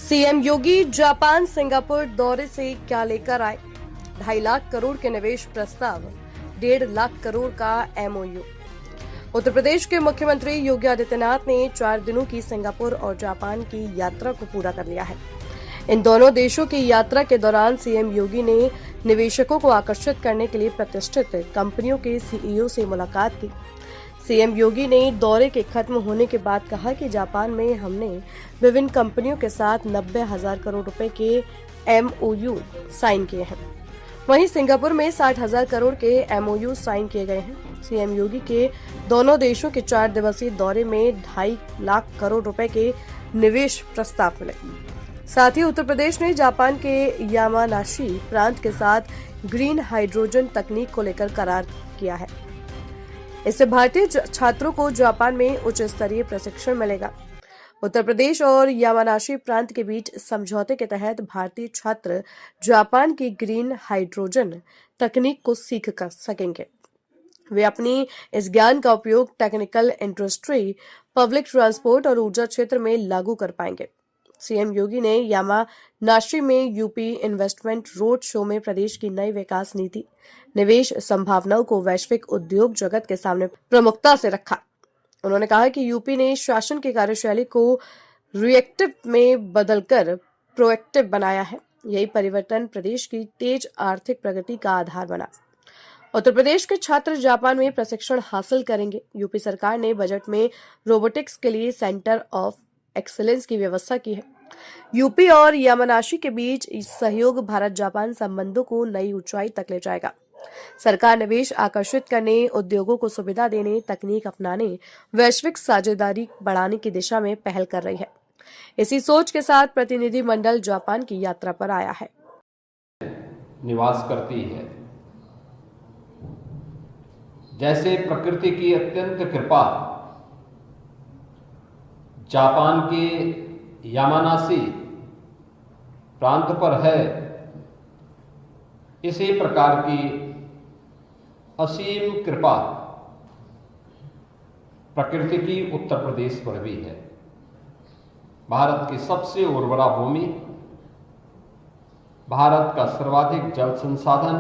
CM योगी Japan Singapore दौरे से क्या लेकर आए? 2.5 लाख करोड़ के निवेश प्रस्ताव, 1.5 लाख करोड़ का एमओयू। उत्तर प्रदेश के मुख्यमंत्री योगी आदित्यनाथ ने 4 दिनों की सिंगापुर और जापान की यात्रा को पूरा कर लिया है। इन दोनों देशों की यात्रा के दौरान सीएम योगी ने निवेशकों को आकर्षित करने के लिए प्रतिष्ठित कंपनियों के सीईओ से मुलाकात की। सीएम योगी ने दौरे के खत्म होने के बाद कहा कि जापान में हमने विभिन्न कंपनियों के साथ 90,000 करोड़ रुपए के एमओयू साइन किए हैं। वहीं सिंगापुर में 60,000 करोड़ के एमओयू साइन किए गए हैं। सीएम योगी के दोनों देशों के 4 दिवसीय दौरे में 2.5 लाख करोड़ रुपए के निवेश प्रस्ताव मिले। साथ ही उत्तर प्रदेश ने जापान के यामानाशी प्रांत के साथ ग्रीन हाइड्रोजन तकनीक को लेकर करार किया है। इससे भारतीय छात्रों को जापान में उच्च स्तरीय प्रशिक्षण मिलेगा। उत्तर प्रदेश और यामानाशी प्रांत के बीच समझौते के तहत भारतीय छात्र जापान की ग्रीन हाइड्रोजन तकनीक को सीख कर सकेंगे। वे अपनी इस ज्ञान का उपयोग टेक्निकल इंडस्ट्री, पब्लिक ट्रांसपोर्ट और ऊर्जा क्षेत्र में लागू कर पाएंगे। सीएम योगी ने यामानाशी में यूपी इन्वेस्टमेंट रोड शो में प्रदेश की नई विकास नीति, निवेश संभावनाओं को वैश्विक उद्योग जगत के सामने प्रमुखता से रखा। उन्होंने कहा कि यूपी ने शासन की कार्यशैली को रिएक्टिव में बदलकर प्रोएक्टिव बनाया है। यही परिवर्तन प्रदेश की तेज आर्थिक प्रगति का आधार बना। उत्तर प्रदेश के छात्र जापान में प्रशिक्षण हासिल करेंगे। यूपी सरकार ने बजट में रोबोटिक्स के लिए सेंटर ऑफ एक्सीलेंस की व्यवस्था की है। यूपी और यामानाशी के बीच सहयोग भारत जापान संबंधों को नई ऊंचाई तक ले जाएगा। सरकार निवेश आकर्षित करने, उद्योगों को सुविधा देने, तकनीक अपनाने, वैश्विक साझेदारी बढ़ाने की दिशा में पहल कर रही है। इसी सोच के साथ प्रतिनिधि मंडल जापान की यात्रा पर आया है। निवास करती है। जैसे प्रकृति की अत्यंत कृपा जापान के यामानाशी प्रांत पर है, इसी प्रकार की असीम कृपा प्रकृति की उत्तर प्रदेश पर भी है। भारत की सबसे उर्वरा भूमि, भारत का सर्वाधिक जल संसाधन,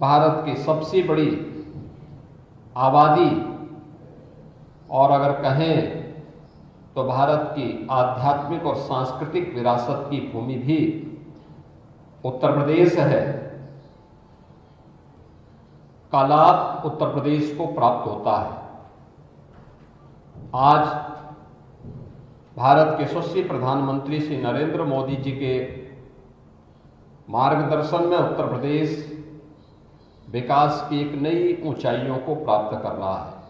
भारत की सबसे बड़ी आबादी और अगर कहें तो भारत की आध्यात्मिक और सांस्कृतिक विरासत की भूमि भी उत्तर प्रदेश है। का लाभ उत्तर प्रदेश को प्राप्त होता है। आज भारत के यशस्वी प्रधानमंत्री श्री नरेंद्र मोदी जी के मार्गदर्शन में उत्तर प्रदेश विकास की एक नई ऊंचाइयों को प्राप्त कर रहा है।